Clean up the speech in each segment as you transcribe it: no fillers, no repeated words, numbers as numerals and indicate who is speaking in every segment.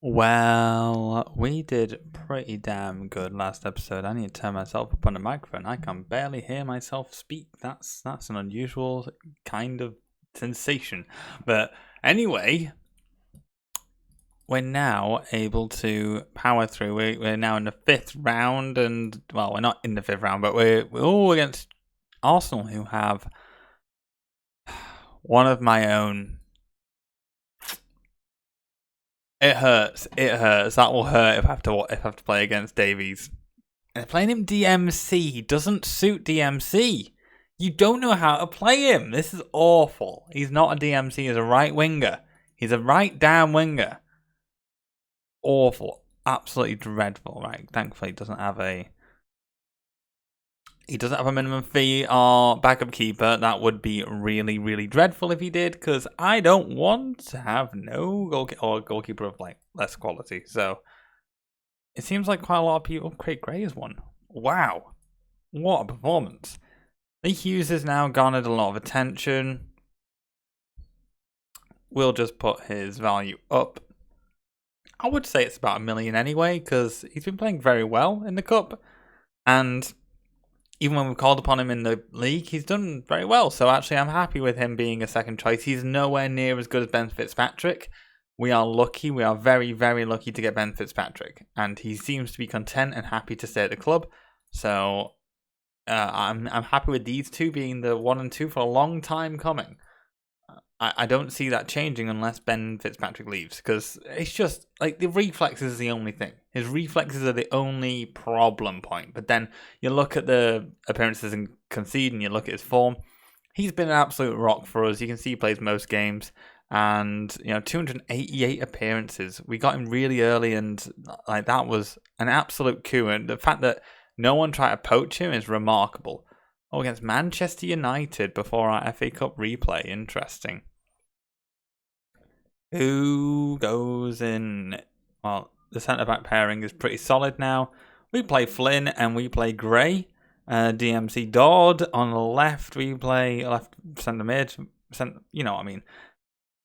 Speaker 1: Well, we did pretty damn good last episode. I need to turn myself up on the microphone. I can barely hear myself speak. That's an unusual kind of sensation. But anyway, we're now able to power through. We're now in the fifth round, and well, we're not in the fifth round, but we're all against Arsenal, who have one of my own. It hurts. It hurts. That will hurt if I have to play against Davies. And playing him DMC, he doesn't suit DMC. You don't know how to play him. This is awful. He's not a DMC. He's a right winger. He's a right down winger. Awful. Absolutely dreadful. Right. Thankfully, he doesn't have a minimum fee or backup keeper. That would be really, really dreadful if he did, because I don't want to have no goalkeeper of like less quality. So it seems like quite a lot of people. Craig Gray is one. Wow, what a performance! Lee Hughes has now garnered a lot of attention. We'll just put his value up. I would say it's about 1 million anyway, because he's been playing very well in the cup, and even when we've called upon him in the league, he's done very well. So actually, I'm happy with him being a second choice. He's nowhere near as good as Ben Fitzpatrick. We are lucky. We are very, very lucky to get Ben Fitzpatrick. And he seems to be content and happy to stay at the club. So I'm happy with these two being the 1 and 2 for a long time coming. I don't see that changing unless Ben Fitzpatrick leaves, because it's just like the reflexes is the only thing. His reflexes are the only problem point. But then you look at the appearances and concede, and you look at his form. He's been an absolute rock for us. You can see he plays most games, and 288 appearances. We got him really early, and like that was an absolute coup. And the fact that no one tried to poach him is remarkable. Oh, against Manchester United before our FA Cup replay. Interesting. Who goes in? Well, the centre-back pairing is pretty solid now. We play Flynn and we play Gray. DMC Dodd. On the left, we play left centre-mid. You know what I mean.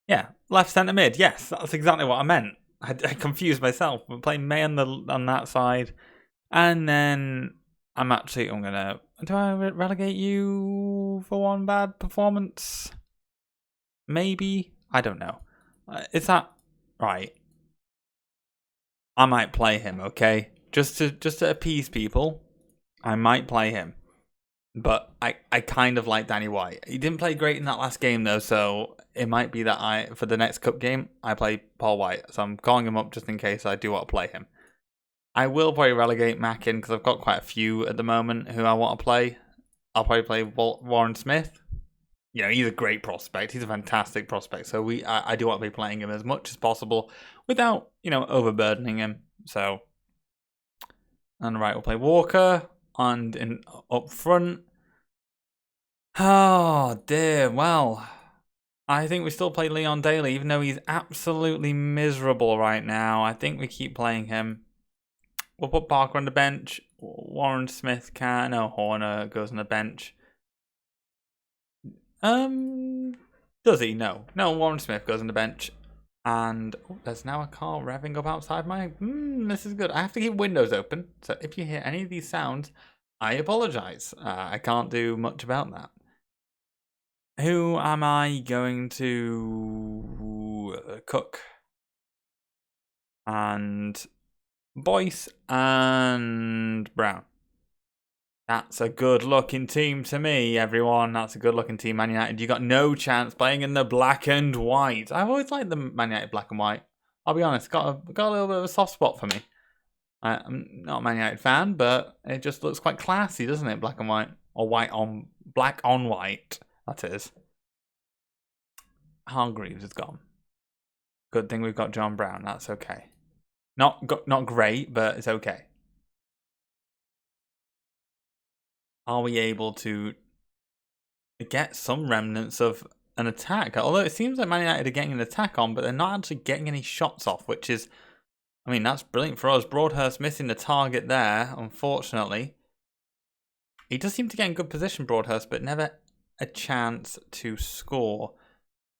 Speaker 1: Yeah, left centre-mid. Yes, that's exactly what I meant. I confused myself. We're playing May on that side. And then I'm gonna. Do I relegate you for one bad performance? Maybe. I don't know. Is that right? I might play him, okay? Just to appease people, I might play him. But I kind of like Danny White. He didn't play great in that last game though, so it might be that for the next cup game I play Paul White. So I'm calling him up just in case I do want to play him. I will probably relegate Mackin because I've got quite a few at the moment who I want to play. I'll probably play Warren Smith. He's a great prospect. He's a fantastic prospect. So I do want to be playing him as much as possible without, overburdening him. So on the right, we'll play Walker. And up front. Oh, dear. Well, I think we still play Leon Daly, even though he's absolutely miserable right now. I think we keep playing him. We'll put Parker on the bench. Warren Smith can. No, Horner goes on the bench. Does he? No, Warren Smith goes on the bench. And there's now a car revving up outside my... this is good. I have to keep windows open. So if you hear any of these sounds, I apologise. I can't do much about that. Who am I going to cook? And Boyce and Brown. That's a good-looking team to me, everyone. That's a good-looking team, Man United. You got no chance playing in the black and white. I've always liked the Man United black and white. I'll be honest, got a little bit of a soft spot for me. I'm not a Man United fan, but it just looks quite classy, doesn't it? Black and white, or black on white. That is. Hargreaves is gone. Good thing we've got John Brown. That's okay. Not great, but it's okay. Are we able to get some remnants of an attack? Although it seems like Man United are getting an attack on, but they're not actually getting any shots off, which is, that's brilliant for us. Broadhurst missing the target there, unfortunately. He does seem to get in good position, Broadhurst, but never a chance to score.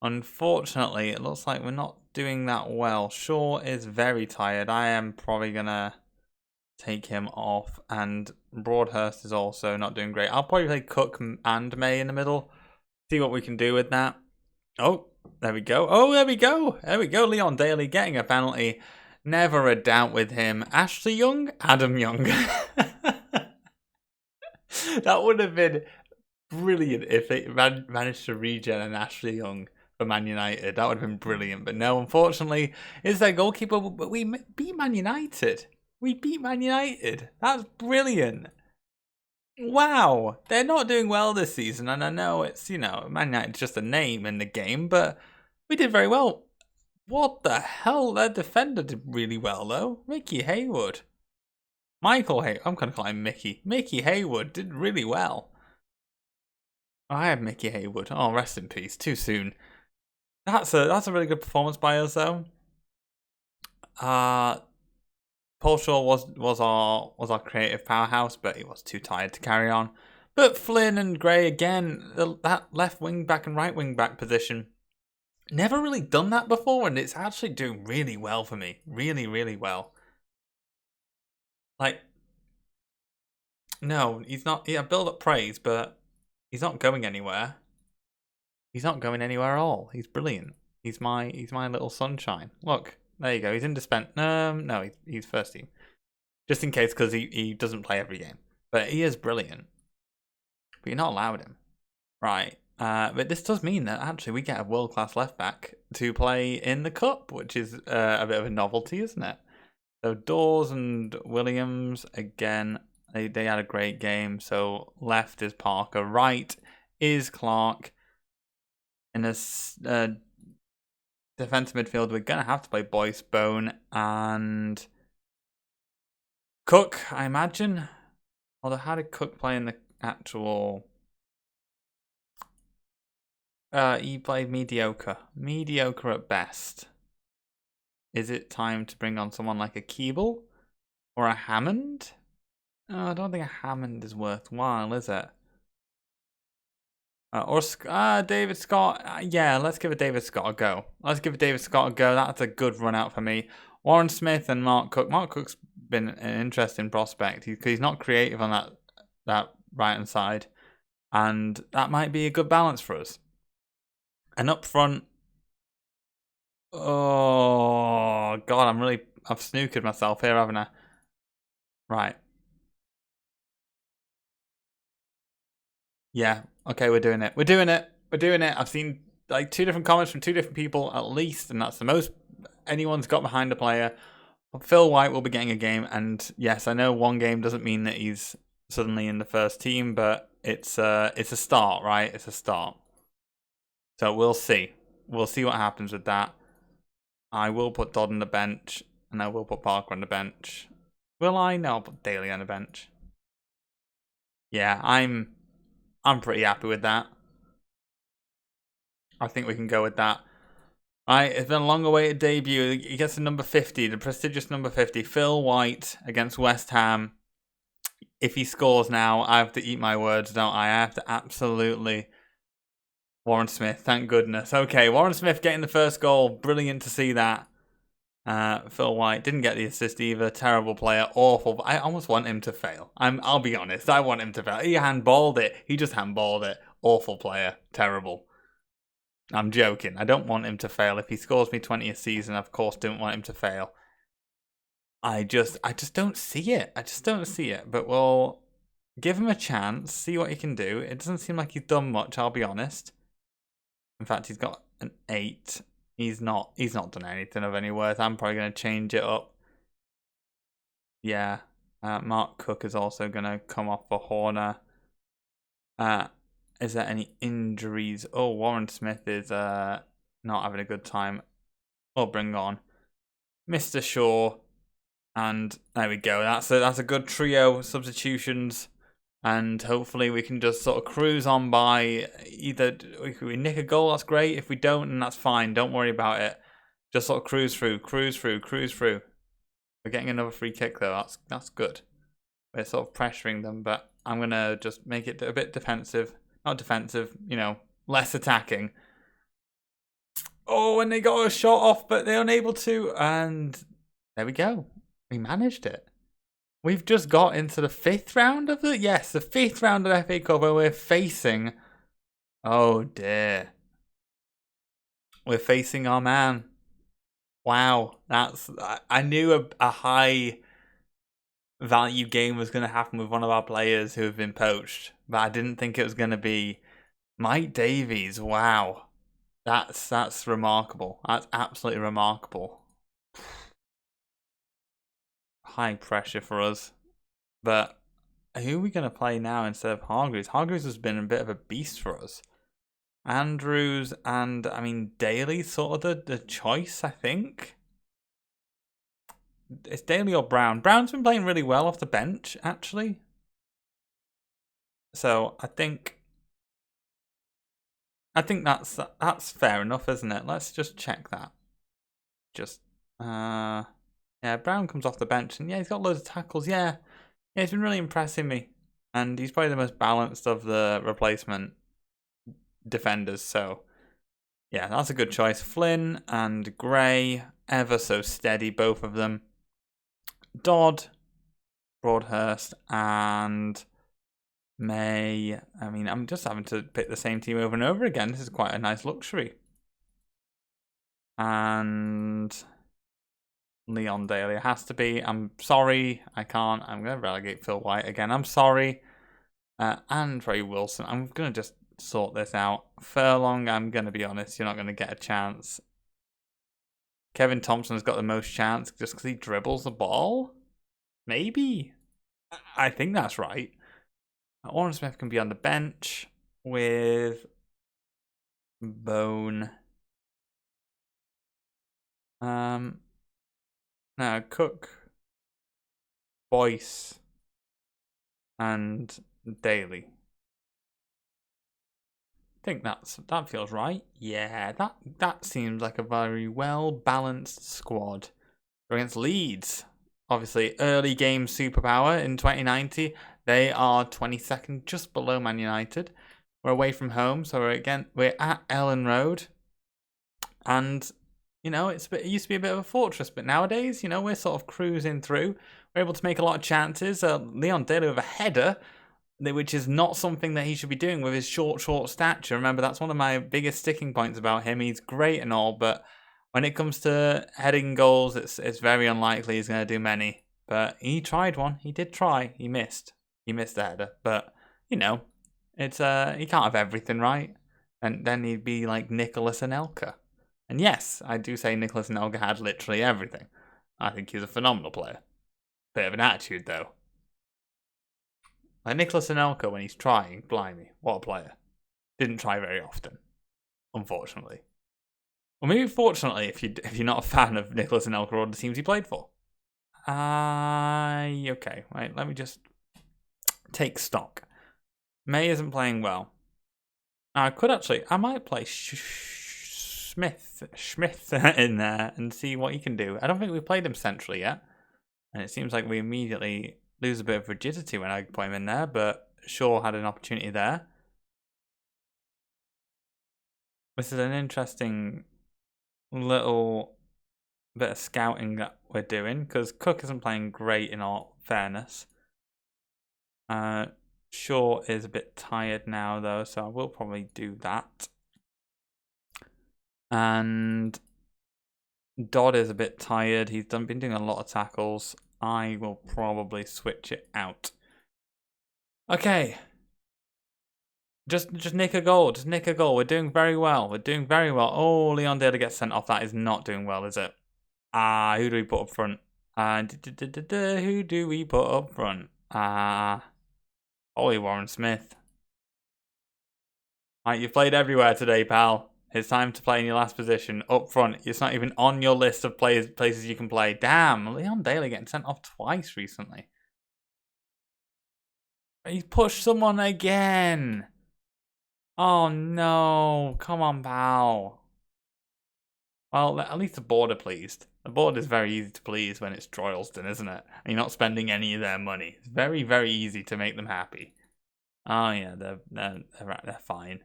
Speaker 1: Unfortunately, it looks like we're not doing that well. Shaw is very tired. I am probably going to take him off. And Broadhurst is also not doing great. I'll probably play Cook and May in the middle. See what we can do with that. Oh, there we go. Oh, there we go. There we go. Leon Daly getting a penalty. Never a doubt with him. Ashley Young, Adam Young. That would have been brilliant if it managed to regen an Ashley Young for Man United. That would have been brilliant. But no, unfortunately, it's their goalkeeper. But we beat Man United. We beat Man United. That's brilliant. Wow. They're not doing well this season. And I know it's, Man United's just a name in the game. But we did very well. What the hell? Their defender did really well, though. Mickey Haywood. Michael Haywood. I'm going to call him Mickey. Mickey Haywood did really well. I had Mickey Haywood. Oh, rest in peace. Too soon. That's a really good performance by us, though. Paul Shaw was our creative powerhouse, but he was too tired to carry on. But Flynn and Gray again, that left wing back and right wing back position. Never really done that before, and it's actually doing really well for me. Really, really well. Like, no, he's not. Yeah, build up praise, but he's not going anywhere. He's not going anywhere at all. He's brilliant. He's my little sunshine. Look, there you go. He's indispensable. No, he's first team. Just in case, because he doesn't play every game. But he is brilliant. But you're not allowed him. Right. But this does mean that actually we get a world-class left-back to play in the Cup, which is a bit of a novelty, isn't it? So Dawes and Williams, again, they had a great game. So left is Parker, right is Clark. In a defensive midfield, we're going to have to play Boyce, Bone, and Cook, I imagine. Although, how did Cook play in the actual... he played mediocre. Mediocre at best. Is it time to bring on someone like a Keeble? Or a Hammond? Oh, I don't think a Hammond is worthwhile, is it? Or David Scott. Yeah, let's give it David Scott a go. That's a good run out for me. Warren Smith and Mark Cook. Mark Cook's been an interesting prospect. He's not creative on that right-hand side. And that might be a good balance for us. And up front... Oh, God, I've snookered myself here, haven't I? Right. Yeah, okay, we're doing it. I've seen like 2 different comments from 2 different people at least, and that's the most anyone's got behind a player. Phil White will be getting a game, and yes, I know 1 game doesn't mean that he's suddenly in the first team, but it's a start, right? It's a start. So we'll see. We'll see what happens with that. I will put Dodd on the bench, and I will put Parker on the bench. Will I? No, I'll put Daly on the bench. Yeah, I'm pretty happy with that. I think we can go with that. Right, it's been a long-awaited debut. He gets the number 50, the prestigious number 50. Phil White against West Ham. If he scores now, I have to eat my words, don't I? I have to absolutely... Warren Smith, thank goodness. Okay, Warren Smith getting the first goal. Brilliant to see that. Phil White didn't get the assist either. Terrible player, awful. I almost want him to fail. I'll be honest. I want him to fail. He handballed it. He just handballed it. Awful player. Terrible. I'm joking. I don't want him to fail. If he scores me 20 a season, of course, don't want him to fail. I just don't see it. But we'll give him a chance. See what he can do. It doesn't seem like he's done much. I'll be honest. In fact, he's got an 8. He's not done anything of any worth. I'm probably going to change it up. Yeah. Mark Cook is also going to come off for Horner. Is there any injuries? Oh, Warren Smith is not having a good time. We'll bring on Mr. Shaw. And there we go. That's a good trio substitutions. And hopefully we can just sort of cruise on by. Either if we nick a goal, that's great. If we don't, then that's fine. Don't worry about it. Just sort of cruise through. We're getting another free kick though. That's good. We're sort of pressuring them, but I'm gonna just make it a bit defensive. Not defensive, less attacking. Oh, and they got a shot off, but they're unable to. And there we go. We managed it. We've just got into the 5th round of it. Yes, the 5th round of FA Cup where we're facing. Oh dear. We're facing our man. Wow, I knew a high value game was going to happen with one of our players who have been poached, but I didn't think it was going to be Mike Davies. Wow, that's remarkable. That's absolutely remarkable. High pressure for us, but who are we going to play now instead of Hargreaves? Hargreaves has been a bit of a beast for us. Andrews and, I mean, Daly's sort of the choice, I think. It's Daly or Brown. Brown's been playing really well off the bench, actually. So I think that's fair enough, isn't it? Let's just check that. Yeah, Brown comes off the bench, and yeah, he's got loads of tackles. Yeah, he's been really impressing me, and he's probably the most balanced of the replacement defenders. So yeah, that's a good choice. Flynn and Gray, ever so steady, both of them. Dodd, Broadhurst, and May. I mean, I'm just having to pick the same team over and over again. This is quite a nice luxury. And Leon Daly has to be. I'm sorry, I can't. I'm going to relegate Phil White again. I'm sorry. And Ray Wilson. I'm going to just sort this out. Furlong, I'm going to be honest, you're not going to get a chance. Kevin Thompson's got the most chance just because he dribbles the ball? Maybe. I think that's right. Warren Smith can be on the bench with Bone. No, Cook, Boyce, and Daly. I think that feels right. Yeah, that seems like a very well balanced squad. We're against Leeds. Obviously, early game superpower in 2090. They are 22nd, just below Man United. We're away from home, so we're at Ellen Road. And, you know, it used to be a bit of a fortress, but nowadays, you know, we're sort of cruising through. We're able to make a lot of chances. Leon Daly with a header, which is not something that he should be doing with his short stature. Remember, that's one of my biggest sticking points about him. He's great and all, but when it comes to heading goals, it's very unlikely he's going to do many. But he tried one. He did try. He missed. He missed the header. But, you know, it's he can't have everything right. And then he'd be like Nicholas Anelka. And yes, I do say Nicholas Anelka had literally everything. I think he's a phenomenal player. Bit of an attitude, though. Like Nicholas Anelka, when he's trying, blimey, what a player. Didn't try very often, unfortunately. Or maybe fortunately, if you're not a fan of Nicholas Anelka or the teams he played for. Okay, right, let me just take stock. May isn't playing well. I might play Smith in there and see what he can do. I don't think we've played him centrally yet. And it seems like we immediately lose a bit of rigidity when I put him in there, but Shaw had an opportunity there. This is an interesting little bit of scouting that we're doing, because Cook isn't playing great in all fairness. Shaw is a bit tired now, though, so I will probably do that. And Dodd is a bit tired. He's been doing a lot of tackles. I will probably switch it out. Okay. Just nick a goal. Just nick a goal. We're doing very well. Oh, Leon Daly gets sent off. That is not doing well, is it? Who do we put up front? Who do we put up front? Ollie Warren Smith. Right, you've played everywhere today, pal. It's time to play in your last position. Up front. It's not even on your list of places you can play. Damn, Leon Daly getting sent off twice recently. He's pushed someone again. Oh no. Come on, pal. Well, at least the board are pleased. The board is very easy to please when it's Droylsden, isn't it? And you're not spending any of their money. It's very, very easy to make them happy. Oh yeah, they're fine.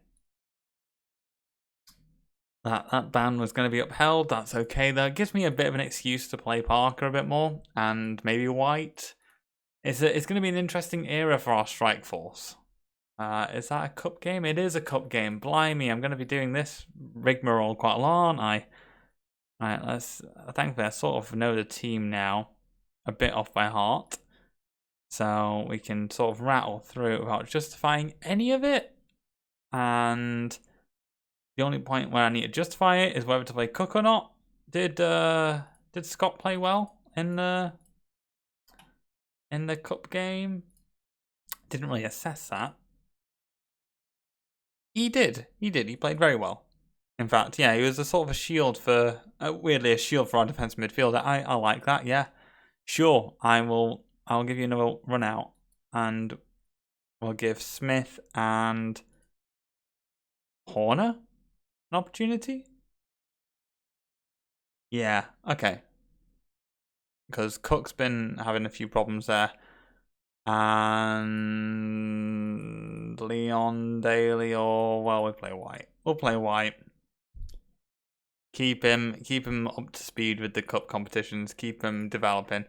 Speaker 1: that ban was going to be upheld. That's okay though. It gives me a bit of an excuse to play Parker a bit more, and maybe White. It's going to be an interesting era for our strike force. Is that a cup game? It is a cup game. Blimey, I'm going to be doing this rigmarole quite a lot, aren't I? Alright, thankfully I sort of know the team now, a bit off by heart. So we can sort of rattle through it without justifying any of it. And the only point where I need to justify it is whether to play Cook or not. Did Scott play well in the cup game? Didn't really assess that. He did. He played very well. In fact, yeah, he was a sort of a shield for, weirdly, a shield for our defensive midfielder. I like that. Yeah, sure. I'll give you another run out, and we'll give Smith and Horner an opportunity. Yeah. Okay. Because Cook's been having a few problems there. And Leon Daly, or well, we'll play White. We'll play White. Keep him up to speed with the cup competitions. Keep him developing.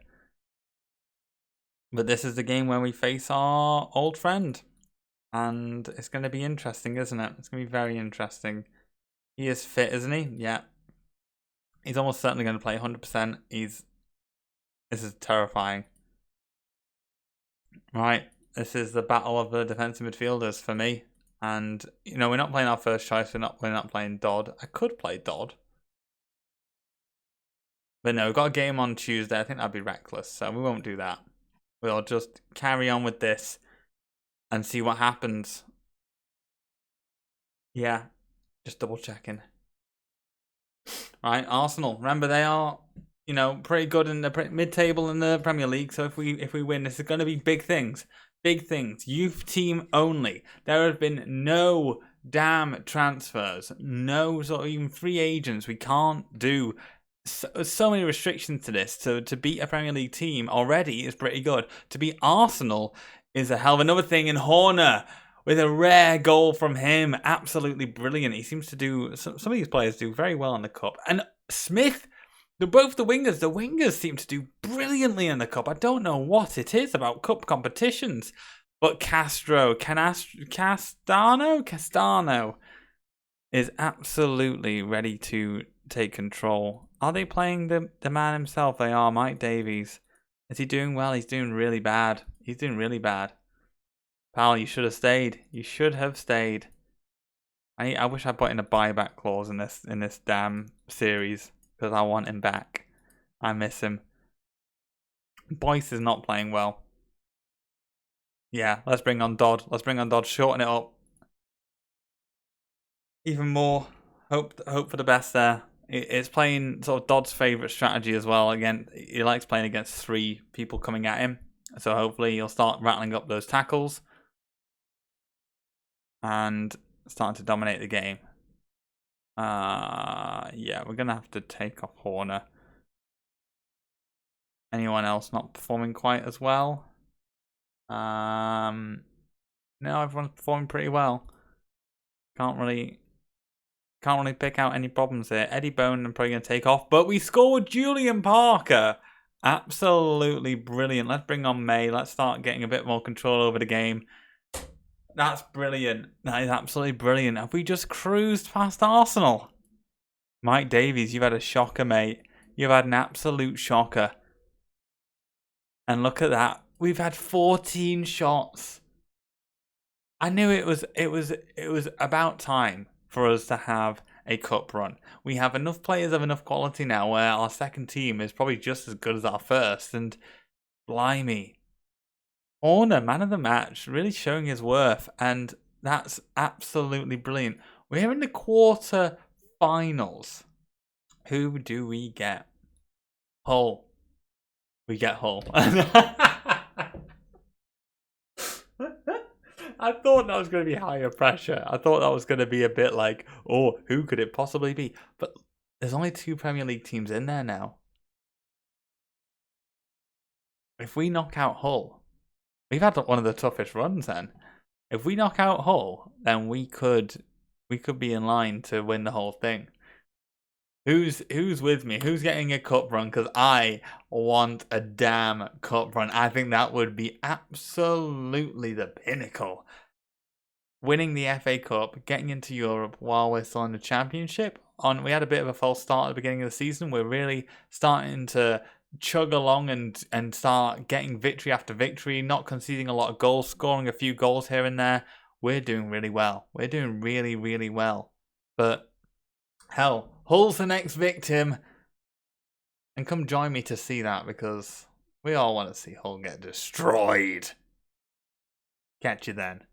Speaker 1: But this is the game where we face our old friend, and it's going to be interesting, isn't it? It's going to be very interesting. He is fit, isn't he? Yeah. He's almost certainly going to play 100%. This is terrifying. Right, this is the battle of the defensive midfielders for me. And, you know, we're not playing our first choice. We're not playing Dodd. I could play Dodd. But no, we've got a game on Tuesday. I think that'd be reckless, so we won't do that. We'll just carry on with this and see what happens. Yeah, just double checking. Right, Arsenal. Remember, they are, you know, pretty good in the mid-table in the Premier League. So if we win, this is going to be big things. Big things. Youth team only. There have been no damn transfers. No sort of even free agents. We can't do so many restrictions to this. So to beat a Premier League team already is pretty good. To beat Arsenal is a hell of another thing. And Horner, with a rare goal from him, absolutely brilliant. He seems to do, some of these players do very well in the cup. And Smith, they're both the wingers. The wingers seem to do brilliantly in the cup. I don't know what it is about cup competitions, but Castano is absolutely ready to take control. Are they playing the man himself? They are. Mike Davies. Is he doing well? He's doing really bad. He's doing really bad. Pal, you should have stayed. You should have stayed. I wish I put in a buyback clause in this damn series, because I want him back. I miss him. Boyce is not playing well. Yeah, let's bring on Dodd. Let's bring on Dodd. Shorten it up. Even more. Hope for the best there. It's playing sort of Dodd's favourite strategy as well. Again, he likes playing against 3 people coming at him. So hopefully he'll start rattling up those tackles and starting to dominate the game. Yeah, we're going to have to take off Horner. Anyone else not performing quite as well? No, everyone's performing pretty well. Can't really pick out any problems here. Eddie Bone, I'm probably going to take off. But we scored Julian Parker. Absolutely brilliant. Let's bring on May. Let's start getting a bit more control over the game. That's brilliant. That is absolutely brilliant. Have we just cruised past Arsenal? Mike Davies, you've had a shocker, mate. You've had an absolute shocker. And look at that. We've had 14 shots. I knew it was about time for us to have a cup run. We have enough players of enough quality now where our second team is probably just as good as our first. And blimey. Horner, man of the match, really showing his worth. And that's absolutely brilliant. We're in the quarter finals. Who do we get? Hull. We get Hull. I thought that was going to be higher pressure. I thought that was going to be a bit like, oh, who could it possibly be? But there's only 2 Premier League teams in there now. If we knock out Hull, we've had one of the toughest runs then. If we knock out Hull, then we could be in line to win the whole thing. Who's with me? Who's getting a cup run? Because I want a damn cup run. I think that would be absolutely the pinnacle. Winning the FA Cup, getting into Europe while we're still in the Championship. We had a bit of a false start at the beginning of the season. We're really starting to chug along and start getting victory after victory, not conceding a lot of goals, scoring a few goals here and there. We're doing really well. We're doing really, really well. But hell, Hull's the next victim. And come join me to see that, because we all want to see Hull get destroyed. Catch you then.